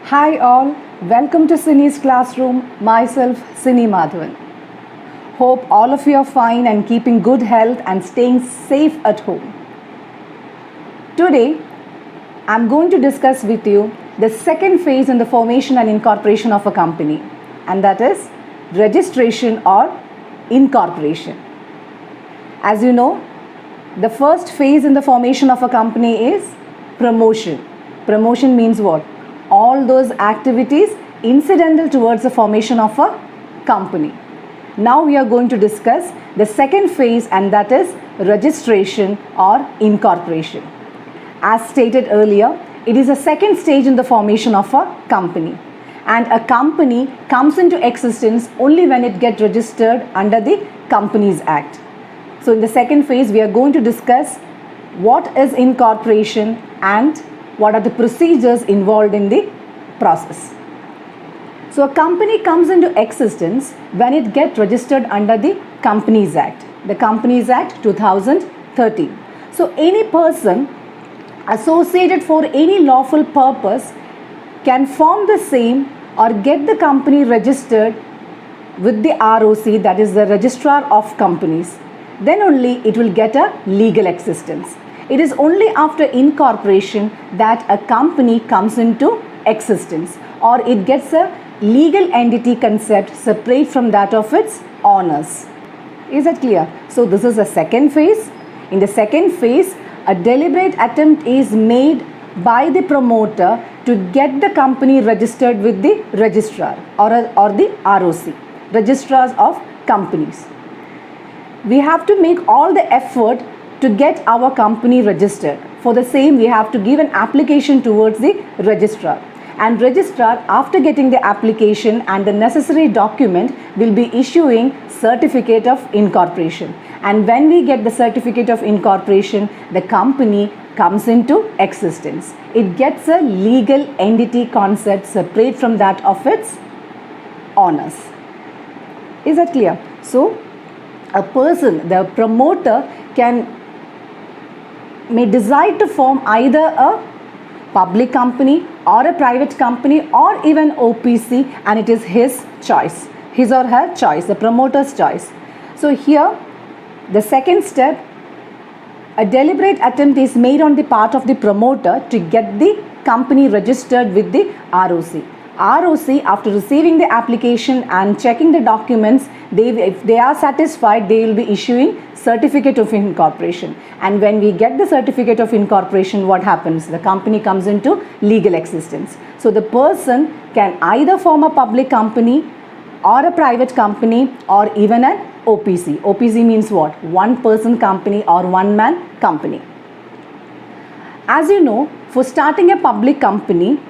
Hi all, welcome to Cine's classroom. Myself, Cine Madhavan. Hope all of you are fine and keeping good health and staying safe at home. Today, I'm going to discuss with you the second phase in the formation and incorporation of a company, and that is registration or incorporation. As you know, the first phase in the formation of a company is promotion. Promotion means what? All those activities incidental towards the formation of a company. Now we are going to discuss the second phase, and that is registration or incorporation. As stated earlier, it is a second stage in the formation of a company, and a company comes into existence only when it gets registered under the Companies Act. So in the second phase, we are going to discuss what is incorporation and what are the procedures involved in the process. So a company comes into existence when it gets registered under the Companies Act, the Companies Act 2013. So any person associated for any lawful purpose can form the same or get the company registered with the ROC, that is the Registrar of Companies. Then only it will get a legal existence. It is only after incorporation that a company comes into existence, or it gets a legal entity concept separate from that of its owners. Is that clear? So this is the second phase. In the second phase, a deliberate attempt is made by the promoter to get the company registered with the registrar or the ROC, Registrars of Companies. We have to make all the effort to get our company registered. For the same, we have to give an application towards the registrar. And registrar, after getting the application and the necessary document, will be issuing certificate of incorporation. And when we get the certificate of incorporation, the company comes into existence. It gets a legal entity concept separate from that of its owners. Is that clear? So, a person, the promoter, may decide to form either a public company or a private company or even OPC, and it is his choice, his or her choice, the promoter's choice. So here, the second step, a deliberate attempt is made on the part of the promoter to get the company registered with the ROC. ROC, after receiving the application and checking the documents, if they are satisfied, they will be issuing certificate of incorporation. And when we get the certificate of incorporation, what happens? The company comes into legal existence. So the person can either form a public company or a private company or even an OPC. OPC means what? One person company or one man company. As you know, for starting a public company,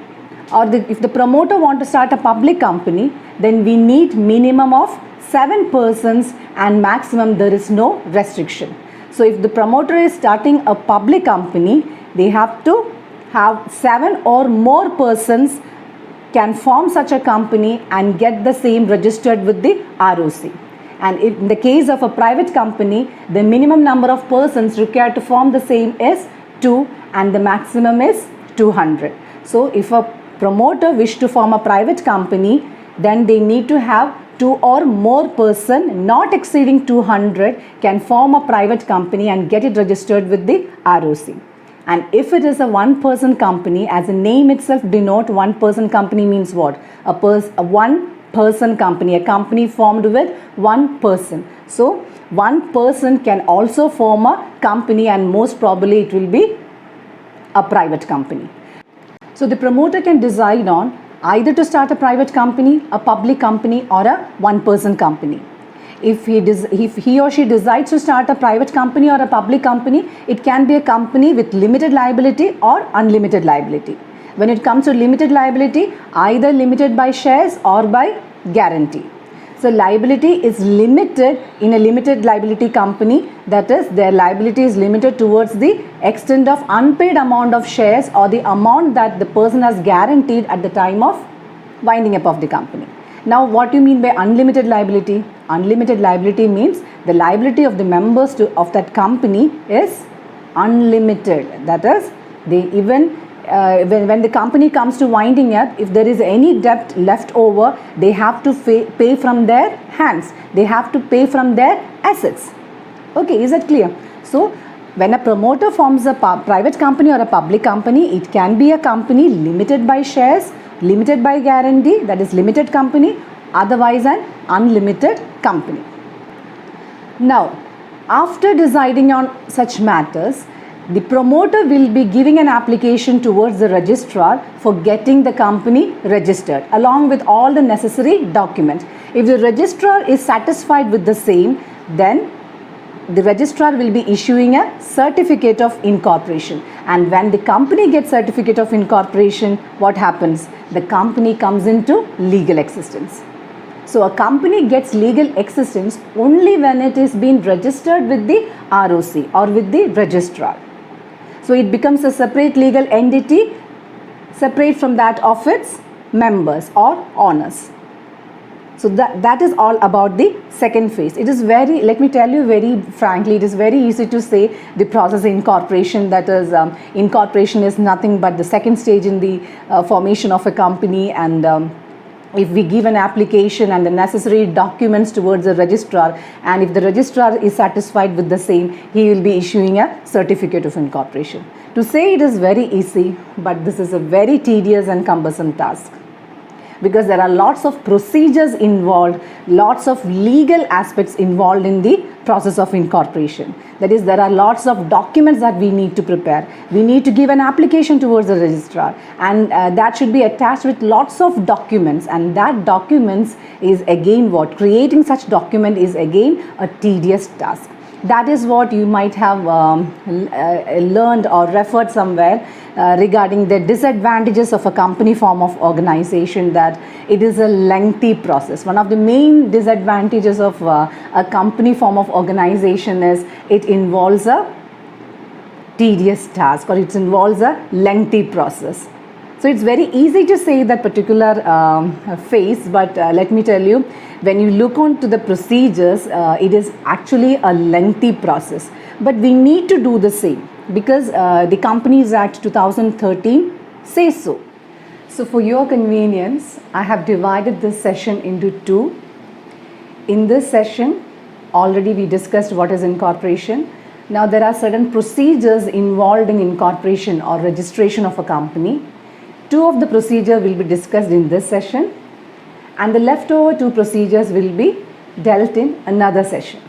or if the promoter want to start a public company, then we need minimum of 7 persons and maximum there is no restriction. So if the promoter is starting a public company, they have to have 7 or more persons can form such a company and get the same registered with the ROC. And in the case of a private company, the minimum number of persons required to form the same is 2 and the maximum is 200. So if a promoter wish to form a private company, then they need to have 2 or more person not exceeding 200 can form a private company and get it registered with the ROC. And if it is a one person company, as the name itself denote, one person company means what? A one person company, a company formed with one person. So one person can also form a company, and most probably it will be a private company. So the promoter can decide on either to start a private company, a public company or a one-person company. If he or she decides to start a private company or a public company, it can be a company with limited liability or unlimited liability. When it comes to limited liability, either limited by shares or by guarantee. So liability is limited in a limited liability company, that is their liability is limited towards the extent of unpaid amount of shares or the amount that the person has guaranteed at the time of winding up of the company. Now what do you mean by unlimited liability? Unlimited liability means the liability of the members of that company is unlimited. That is, they even when the company comes to winding up, if there is any debt left over, they have to pay from their hands. They have to pay from their assets. Okay, is that clear? So when a promoter forms a private company or a public company, it can be a company limited by shares, limited by guarantee, that is limited company, otherwise an unlimited company. Now, after deciding on such matters, the promoter will be giving an application towards the registrar for getting the company registered along with all the necessary documents. If the registrar is satisfied with the same, then the registrar will be issuing a certificate of incorporation. And when the company gets certificate of incorporation, what happens? The company comes into legal existence. So a company gets legal existence only when it is being registered with the ROC or with the registrar. So it becomes a separate legal entity, separate from that of its members or owners. So that is all about the second phase. It is very, let me tell you very frankly, it is very easy to say the process incorporation, that is incorporation is nothing but the second stage in the formation of a company, and if we give an application and the necessary documents towards the registrar, and if the registrar is satisfied with the same, he will be issuing a certificate of incorporation. To say it is very easy, but this is a very tedious and cumbersome task, because there are lots of procedures involved, lots of legal aspects involved in the process of incorporation. That is, there are lots of documents that we need to prepare. We need to give an application towards the registrar, and that should be attached with lots of documents, and that documents is again what? Creating such document is again a tedious task. That is what you might have learned or referred somewhere regarding the disadvantages of a company form of organization, that it is a lengthy process. One of the main disadvantages of a company form of organization is it involves a tedious task, or it involves a lengthy process. So it's very easy to say that particular phase, but let me tell you, when you look onto the procedures, it is actually a lengthy process. But we need to do the same, because the Companies Act 2013 says so. So for your convenience, I have divided this session into two. In this session, already we discussed what is incorporation. Now there are certain procedures involved in incorporation or registration of a company. Two of the procedures will be discussed in this session, and the leftover two procedures will be dealt in another session.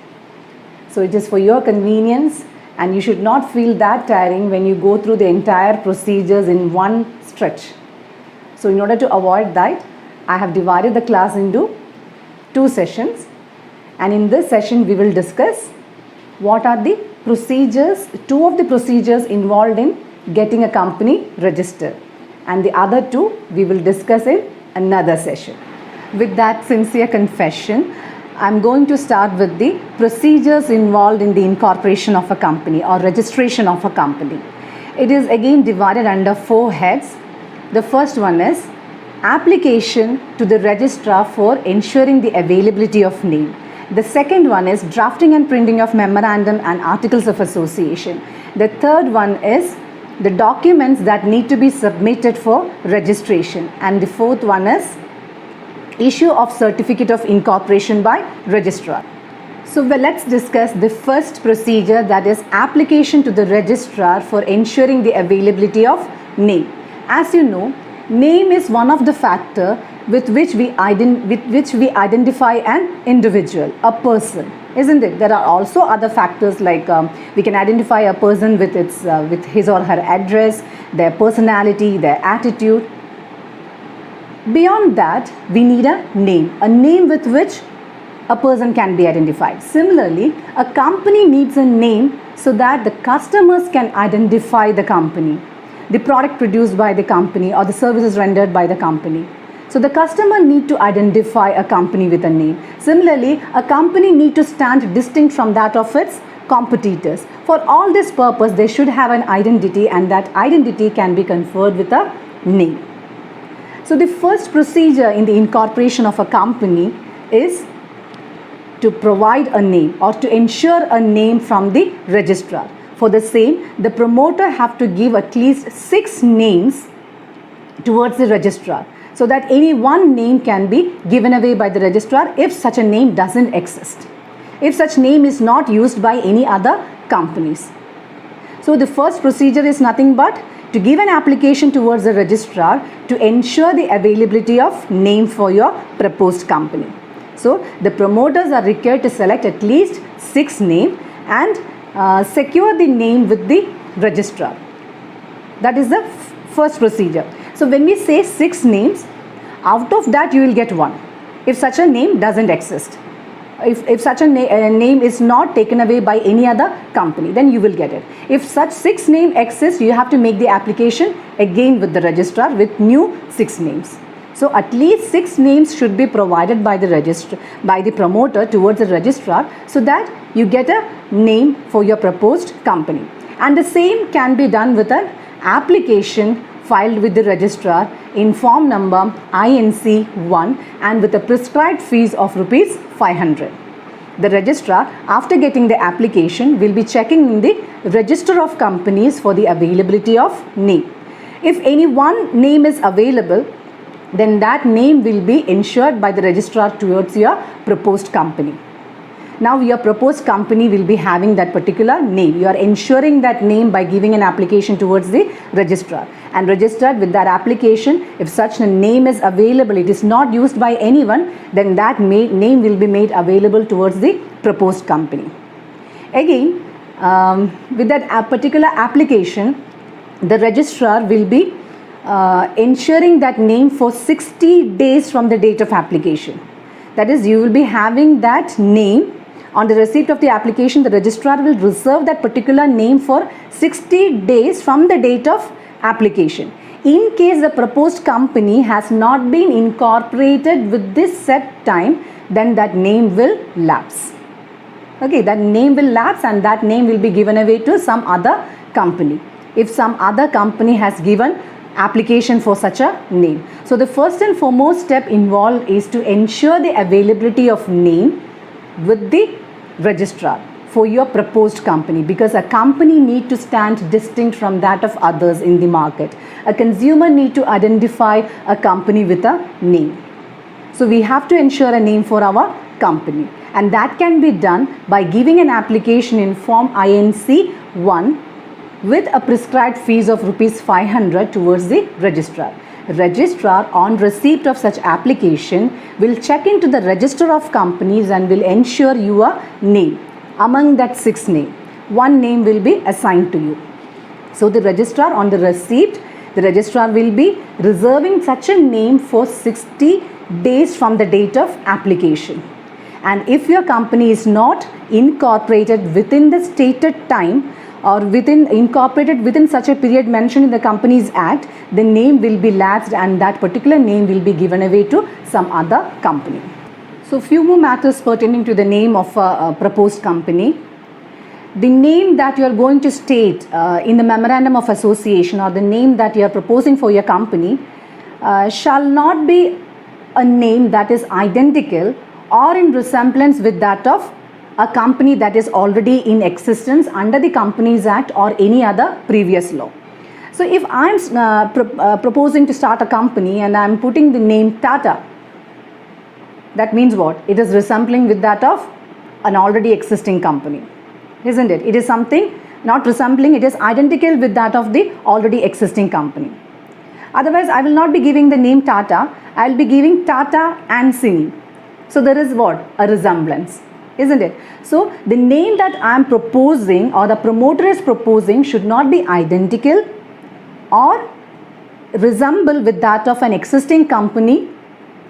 So it is for your convenience, and you should not feel that tiring when you go through the entire procedures in one stretch. So in order to avoid that, I have divided the class into two sessions, and in this session we will discuss what are the procedures, two of the procedures involved in getting a company registered, and the other two we will discuss in another session. With that sincere confession, I'm going to start with the procedures involved in the incorporation of a company or registration of a company. It is again divided under four heads. The first one is application to the registrar for ensuring the availability of name. The second one is drafting and printing of memorandum and articles of association. The third one is the documents that need to be submitted for registration, and the fourth one is issue of certificate of incorporation by registrar. So let's discuss the first procedure, that is application to the registrar for ensuring the availability of name. As you know, name is one of the factors with which we identify an individual, a person, isn't it? There are also other factors like we can identify a person with his or her address, their personality, their attitude. Beyond that, we need a name with which a person can be identified. Similarly, a company needs a name so that the customers can identify the company, the product produced by the company or the services rendered by the company. So the customer need to identify a company with a name. Similarly, a company need to stand distinct from that of its competitors. For all this purpose, they should have an identity, and that identity can be conferred with a name. So the first procedure in the incorporation of a company is to provide a name or to ensure a name from the registrar. For the same, the promoter have to give at least 6 names towards the registrar, so that any one name can be given away by the registrar if such a name doesn't exist, if such name is not used by any other companies. So the first procedure is nothing but to give an application towards the registrar to ensure the availability of name for your proposed company. So the promoters are required to select at least 6 names and secure the name with the registrar. That is the first procedure. So when we say 6 names, out of that you will get 1 if such a name doesn't exist. If such a name is not taken away by any other company, then you will get it. If such 6 names exist, you have to make the application again with the registrar with new 6 names. So at least 6 names should be provided by the promoter towards the registrar, so that you get a name for your proposed company. And the same can be done with an application filed with the registrar in form number INC 1 and with a prescribed fees of rupees 500. The registrar, after getting the application, will be checking in the register of companies for the availability of name. If any one name is available, then that name will be ensured by the registrar towards your proposed company. Now your proposed company will be having that particular name. You are ensuring that name by giving an application towards the registrar. And registered with that application, if such a name is available, it is not used by anyone, then that name will be made available towards the proposed company. Again, with that particular application, the registrar will be ensuring that name for 60 days from the date of application. That is, you will be having that name. On the receipt of the application, the registrar will reserve that particular name for 60 days from the date of application. In case the proposed company has not been incorporated with this set time, then that name will lapse. Okay, that name will lapse and that name will be given away to some other company, if some other company has given application for such a name. So the first and foremost step involved is to ensure the availability of name with the registrar for your proposed company, because a company need to stand distinct from that of others in the market. A consumer need to identify a company with a name. So we have to ensure a name for our company, and that can be done by giving an application in form INC 1 with a prescribed fees of rupees 500 towards the registrar. Registrar, on receipt of such application, will check into the register of companies and will ensure your name. Among that 6 names, 1 name will be assigned to you. So the registrar, on the receipt, the registrar will be reserving such a name for 60 days from the date of application. And if your company is not incorporated within the stated time, or incorporated within such a period mentioned in the Companies Act, the name will be lapsed and that particular name will be given away to some other company. So few more matters pertaining to the name of a proposed company. The name that you are going to state in the Memorandum of Association, or the name that you are proposing for your company, shall not be a name that is identical or in resemblance with that of a company that is already in existence under the Companies Act or any other previous law. So if I am proposing to start a company and I am putting the name Tata, that means what? It is resembling with that of an already existing company, isn't it? It is something not resembling, it is identical with that of the already existing company. Otherwise, I will not be giving the name Tata, I will be giving Tata and Sini. So there is what? A resemblance, isn't it? So the name that I am proposing or the promoter is proposing should not be identical or resemble with that of an existing company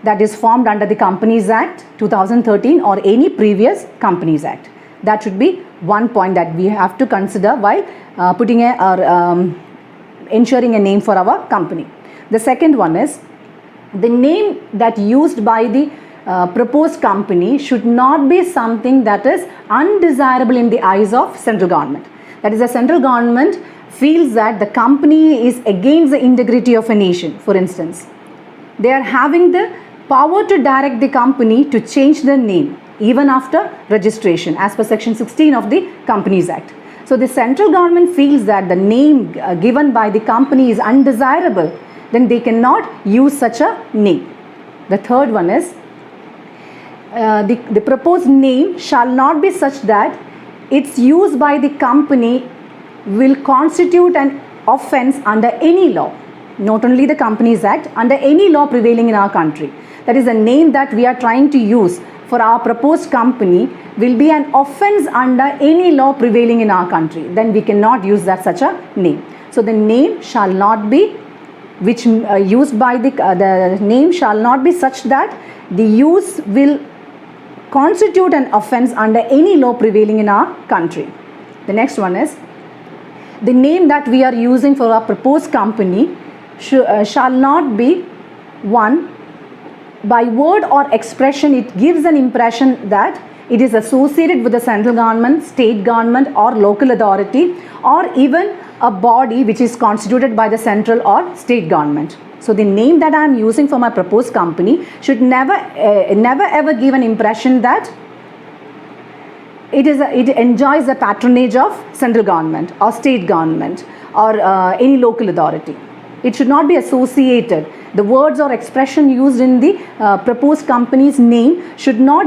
that is formed under the Companies Act 2013 or any previous Companies Act. That should be one point that we have to consider while ensuring a name for our company. The second one is the name that used by the proposed company should not be something that is undesirable in the eyes of central government. That is, the central government feels that the company is against the integrity of a nation, for instance. They are having the power to direct the company to change the name even after registration as per section 16 of the Companies Act. So the central government feels that the name given by the company is undesirable, then they cannot use such a name. The third one is the proposed name shall not be such that its use by the company will constitute an offence under any law, not only the Companies Act, under any law prevailing in our country. That is, the name that we are trying to use for our proposed company will be an offence under any law prevailing in our country. Then we cannot use that such a name. So the name shall not be used by the name shall not be such that the use will constitute an offence under any law prevailing in our country. The next one is the name that we are using for our proposed company shall not be one by word or expression it gives an impression that it is associated with the central government, state government or local authority, or even a body which is constituted by the central or state government. So the name that I am using for my proposed company should never ever give an impression that it enjoys the patronage of central government or state government or any local authority. It should not be associated. The words or expression used in the proposed company's name should not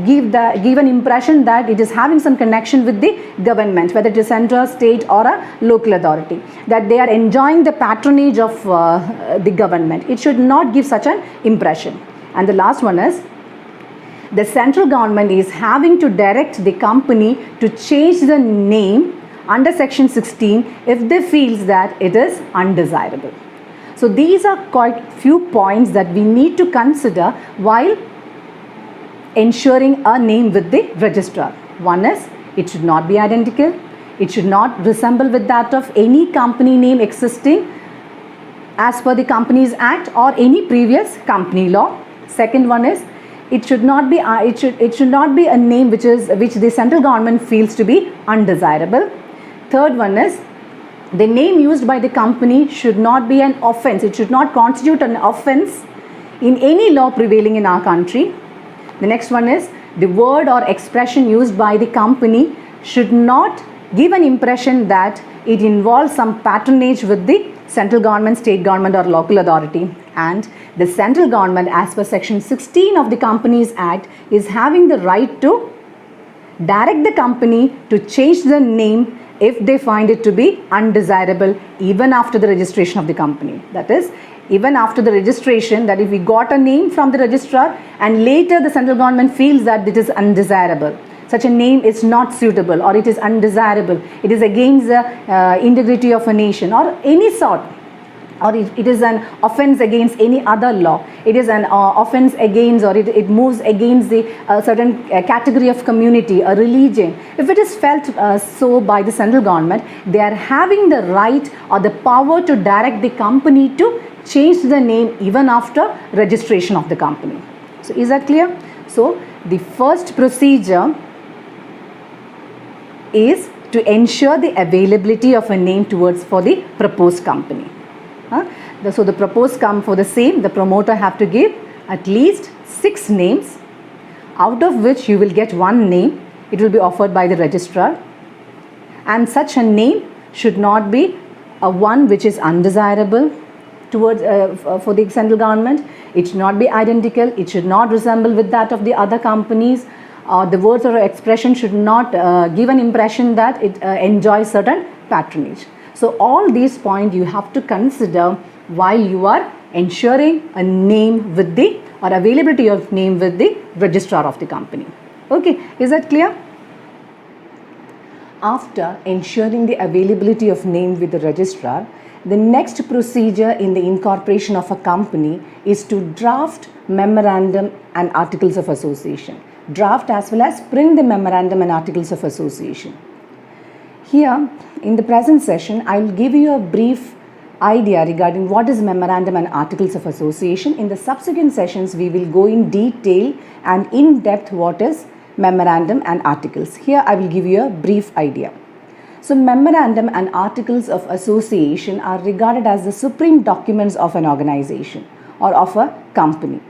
give an impression that it is having some connection with the government, whether it is central, state or a local authority, that they are enjoying the patronage of the government. It should not give such an impression. And the last one is the central government is having to direct the company to change the name under section 16 if they feels that it is undesirable. So these are quite few points that we need to consider while ensuring a name with the registrar. One is, it should not be identical. It should not resemble with that of any company name existing as per the Companies Act or any previous company law. Second one is, it should not be a name which the central government feels to be undesirable. Third one is, the name used by the company should not be an offence. It should not constitute an offence in any law prevailing in our country. The next one is, the word or expression used by the company should not give an impression that it involves some patronage with the central government, state government or local authority. And the central government, as per section 16 of the Companies Act, is having the right to direct the company to change the name if they find it to be undesirable even after the registration of the company. That is, even after the registration, that if we got a name from the registrar and later the central government feels that it is undesirable, such a name is not suitable or it is undesirable, it is against the integrity of a nation or any sort, or it is an offence against any other law, it is an offence against, or it moves against the certain category of community, a religion. If it is felt so by the central government, they are having the right or the power to direct the company to change the name even after registration of the company. So is that clear? So the first procedure is to ensure the availability of a name for the proposed company. So the proposed for the same, the promoter have to give at least 6 names, out of which you will get one name. It will be offered by the registrar, and such a name should not be a one which is undesirable towards for the central government. It should not be identical. It should not resemble with that of the other companies. The words or expression should not give an impression that it enjoys certain patronage. So all these points you have to consider while you are ensuring a name with the or availability of name with the registrar of the company. Okay, is that clear? After ensuring the availability of name with the registrar, the next procedure in the incorporation of a company is to draft memorandum and articles of association. Draft as well as print the memorandum and articles of association. Here in the present session, I will give you a brief idea regarding what is memorandum and articles of association. In the subsequent sessions, we will go in detail and in depth what is memorandum and articles. Here I will give you a brief idea. So memorandum and articles of association are regarded as the supreme documents of an organization or of a company.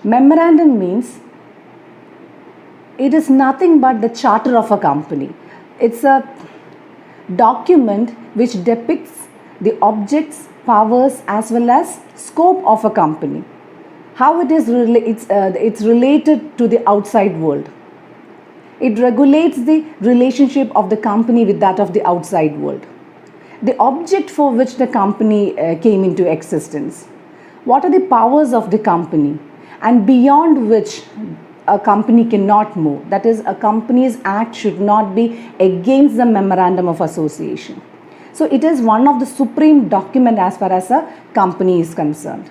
Memorandum means it is nothing but the charter of a company. It's a document which depicts the objects, powers as well as scope of a company. How it's related to the outside world. It regulates the relationship of the company with that of the outside world. The object for which the company came into existence. What are the powers of the company and beyond which a company cannot move. That is, a company's act should not be against the Memorandum of Association. So it is one of the supreme document as far as a company is concerned.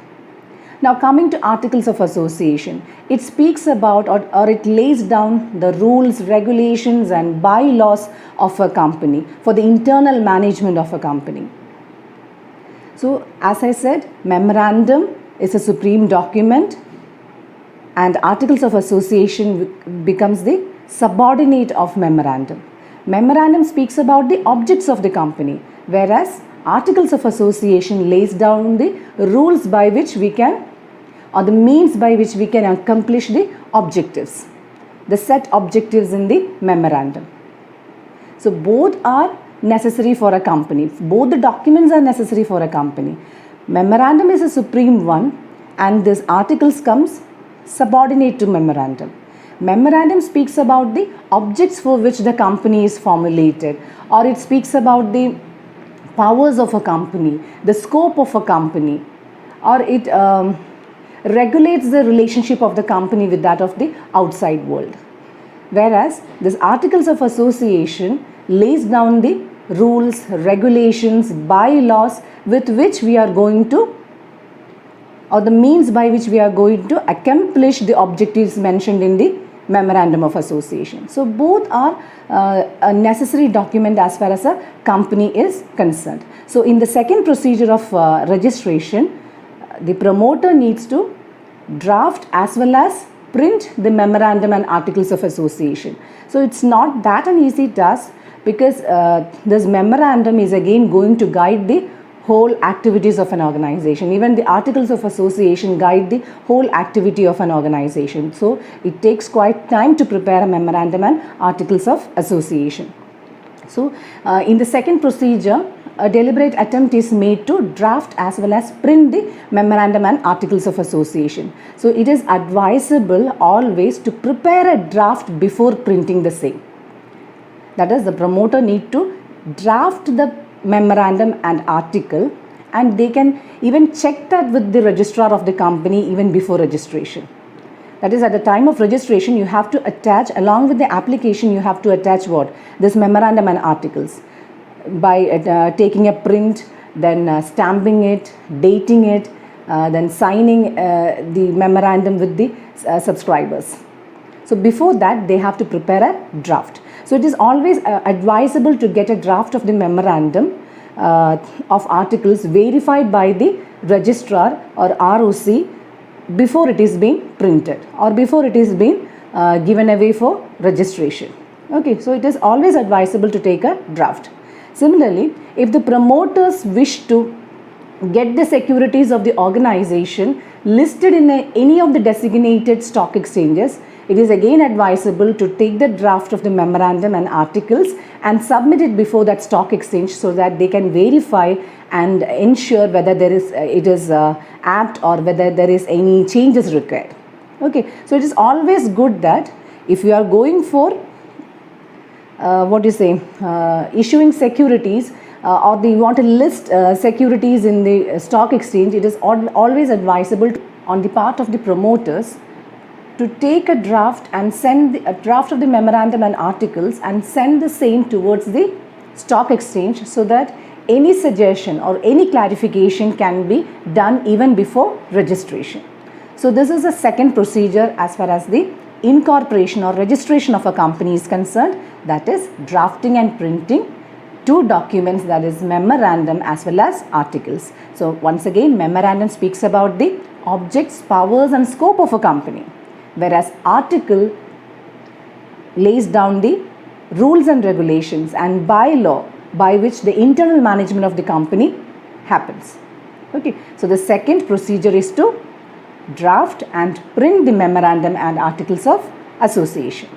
Now coming to Articles of Association, it speaks about or it lays down the rules, regulations and bylaws of a company for the internal management of a company. So as I said, Memorandum is a supreme document and Articles of Association becomes the subordinate of Memorandum. Memorandum speaks about the objects of the company, whereas Articles of Association lays down the rules by which we can, or the means by which we can accomplish the objectives, the set objectives in the Memorandum. So both are necessary for a company. Both the documents are necessary for a company. Memorandum is a supreme one and this articles comes subordinate to Memorandum. Memorandum speaks about the objects for which the company is formulated, or it speaks about the powers of a company, the scope of a company, or it regulates the relationship of the company with that of the outside world. Whereas this Articles of Association lays down the rules, regulations, bylaws with which we are going to, or the means by which we are going to accomplish the objectives mentioned in the Memorandum of Association. So both are a necessary document as far as a company is concerned. So in the second procedure of registration, the promoter needs to draft as well as print the Memorandum and Articles of Association. So it's not that an easy task, because this Memorandum is again going to guide the whole activities of an organization. Even the Articles of Association guide the whole activity of an organization. So it takes quite time to prepare a Memorandum and Articles of Association. So in the second procedure, a deliberate attempt is made to draft as well as print the Memorandum and Articles of Association. So it is advisable always to prepare a draft before printing the same. That is, the promoter need to draft the Memorandum and Article, and they can even check that with the registrar of the company even before registration. That is, at the time of registration, you have to attach, along with the application, you have to attach what? This Memorandum and Articles by taking a print, then stamping it, dating it, then signing the memorandum with the subscribers. So before that, they have to prepare a draft. So it is always advisable to get a draft of the Memorandum of Articles verified by the registrar or ROC before it is being printed or before it is being given away for registration. Okay, so it is always advisable to take a draft. Similarly, if the promoters wish to get the securities of the organization listed in any of the designated stock exchanges, it is again advisable to take the draft of the Memorandum and Articles and submit it before that stock exchange so that they can verify and ensure whether it is apt or whether there is any changes required. Okay, so it is always good that if you are going for issuing securities or you want to list securities in the stock exchange, it is always advisable on the part of the promoters to take a draft and send a draft of the Memorandum and Articles and send the same towards the stock exchange so that any suggestion or any clarification can be done even before registration. So this is the second procedure as far as the incorporation or registration of a company is concerned, that is drafting and printing two documents, that is Memorandum as well as Articles. So once again, Memorandum speaks about the objects, powers and scope of a company, whereas Article lays down the rules and regulations and bylaw by which the internal management of the company happens. Okay, so the second procedure is to draft and print the Memorandum and Articles of Association.